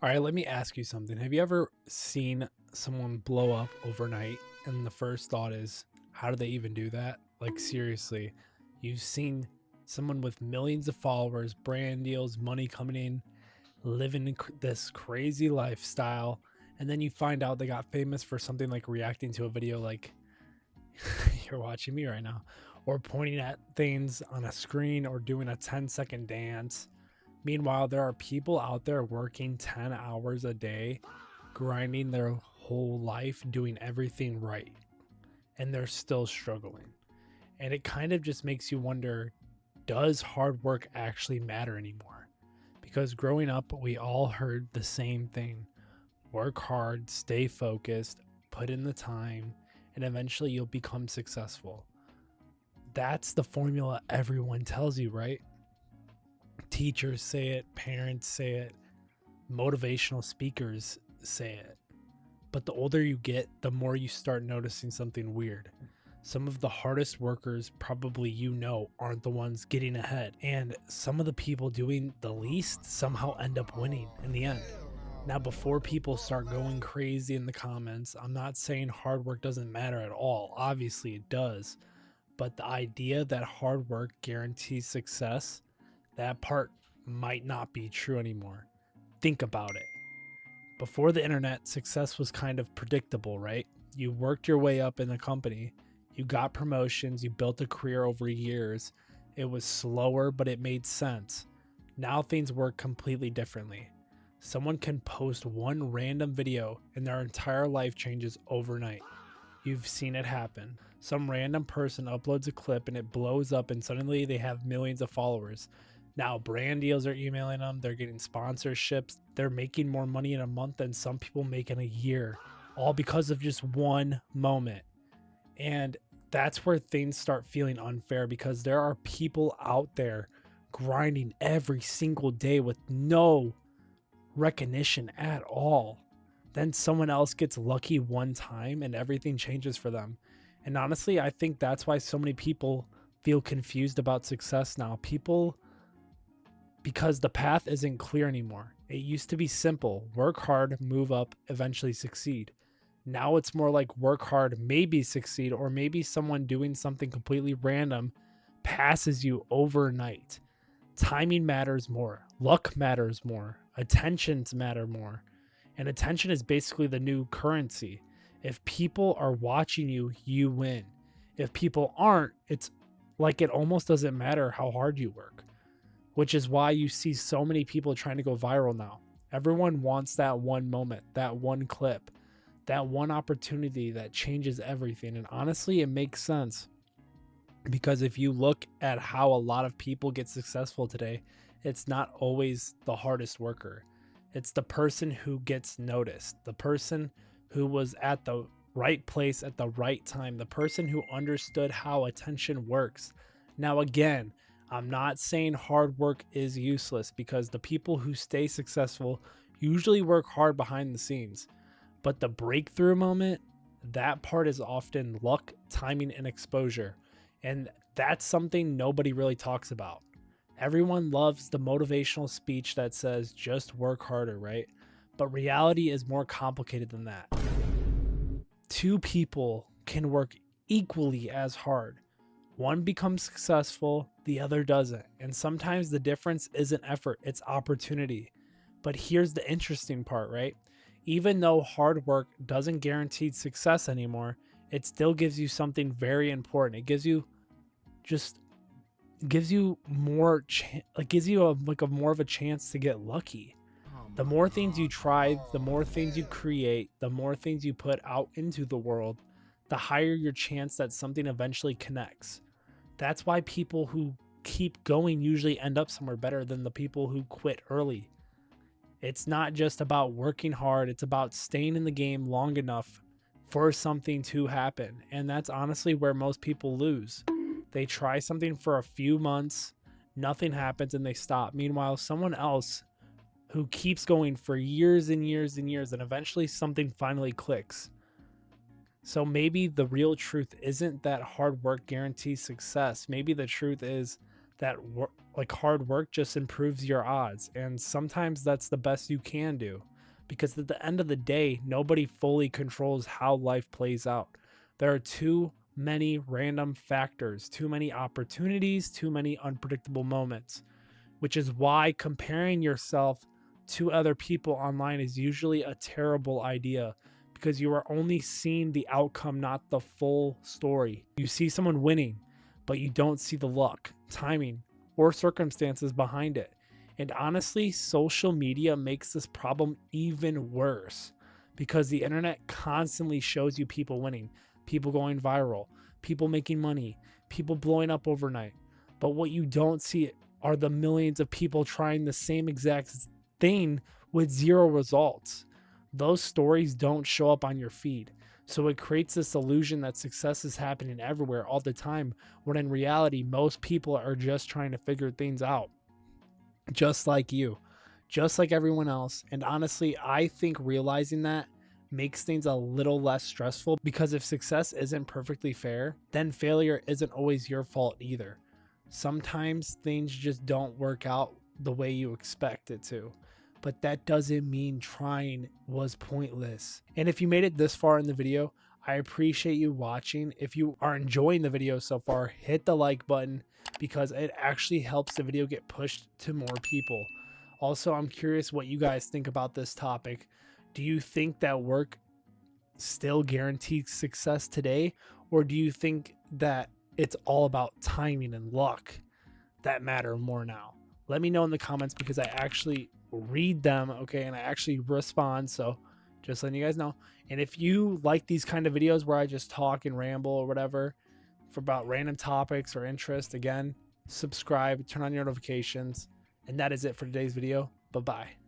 All right, let me ask you something. Have you ever seen someone blow up overnight and the first thought is, how do they even do that? Like, seriously, you've seen someone with millions of followers, brand deals, money coming in, living this crazy lifestyle, and then you find out they got famous for something like reacting to a video like you're watching me right now, or pointing at things on a screen, or doing a 10-second dance. Meanwhile, there are people out there working 10 hours a day, grinding their whole life, doing everything right, and they're still struggling. And it kind of just makes you wonder, does hard work actually matter anymore? Because growing up, we all heard the same thing: work hard, stay focused, put in the time, and eventually you'll become successful. That's the formula everyone tells you, right? Teachers say it, parents say it, motivational speakers say it. But the older you get, the more you start noticing something weird. Some of the hardest workers, probably aren't the ones getting ahead. And some of the people doing the least somehow end up winning in the end. Now, before people start going crazy in the comments, I'm not saying hard work doesn't matter at all. Obviously, it does. But the idea that hard work guarantees success, that part might not be true anymore. Think about it. Before the internet, success was kind of predictable, right? You worked your way up in the company, you got promotions, you built a career over years. It was slower, but it made sense. Now things work completely differently. Someone can post one random video and their entire life changes overnight. You've seen it happen. Some random person uploads a clip and it blows up, and suddenly they have millions of followers. Now brand deals are emailing them, they're getting sponsorships, they're making more money in a month than some people make in a year, all because of just one moment. And that's where things start feeling unfair, because there are people out there grinding every single day with no recognition at all. Then someone else gets lucky one time and everything changes for them. And honestly, I think that's why so many people feel confused about success now. Because the path isn't clear anymore. It used to be simple: work hard, move up, eventually succeed. Now it's more like work hard, maybe succeed, or maybe someone doing something completely random passes you overnight. Timing matters more, luck matters more, attentions matter more. And attention is basically the new currency. If people are watching you, you win. If people aren't, it's like it almost doesn't matter how hard you work, which is why you see so many people trying to go viral now. Everyone wants that one moment, that one clip, that one opportunity that changes everything. And honestly, it makes sense, because if you look at how a lot of people get successful today, it's not always the hardest worker. It's the person who gets noticed, the person who was at the right place at the right time, the person who understood how attention works. Now, again, I'm not saying hard work is useless, because the people who stay successful usually work hard behind the scenes. But the breakthrough moment, that part is often luck, timing, and exposure. And that's something nobody really talks about. Everyone loves the motivational speech that says just work harder, right? But reality is more complicated than that. Two people can work equally as hard. One becomes successful, the other doesn't. And sometimes the difference isn't effort, it's opportunity. But here's the interesting part, right? Even though hard work doesn't guarantee success anymore, it still gives you something very important. It just gives you more like gives you a more of a chance to get lucky. Oh The my more things you god. try, the more things you create, the more things you put out into the world, the higher your chance that something eventually connects. That's why people who keep going usually end up somewhere better than the people who quit early. It's not just about working hard, it's about staying in the game long enough for something to happen. And that's honestly where most people lose. They try something for a few months, nothing happens, and they stop. Meanwhile, someone else who keeps going for years and years and years, and eventually something finally clicks. So maybe the real truth isn't that hard work guarantees success. Maybe the truth is that hard work just improves your odds, and sometimes that's the best you can do. because at the end of the day, nobody fully controls how life plays out. There are too many random factors, too many opportunities, too many unpredictable moments, which is why comparing yourself to other people online is usually a terrible idea because you are only seeing the outcome, not the full story. You see someone winning, but you don't see the luck, timing, or circumstances behind it. And honestly, social media makes this problem even worse because the internet constantly shows you people winning, people going viral, people making money, people blowing up overnight. But what you don't see are the millions of people trying the same exact thing with zero results. Those stories don't show up on your feed. So it creates this illusion that success is happening everywhere all the time, when in reality, most people are just trying to figure things out, just like you, just like everyone else. And honestly, I think realizing that makes things a little less stressful, because if success isn't perfectly fair, then failure isn't always your fault either. Sometimes things just don't work out the way you expect it to, but that doesn't mean trying was pointless. And if you made it this far in the video, I appreciate you watching. If you are enjoying the video so far, hit the like button because it actually helps the video get pushed to more people. Also, I'm curious what you guys think about this topic. Do you think that work still guarantees success today, or do you think that it's all about timing and luck that matter more now? Let me know in the comments because I actually read them, okay, and I actually respond. So just letting you guys know. And if you like these kind of videos where I just talk and ramble or whatever for about random topics or interest, again, subscribe, turn on your notifications, and that is it for today's video. Bye bye.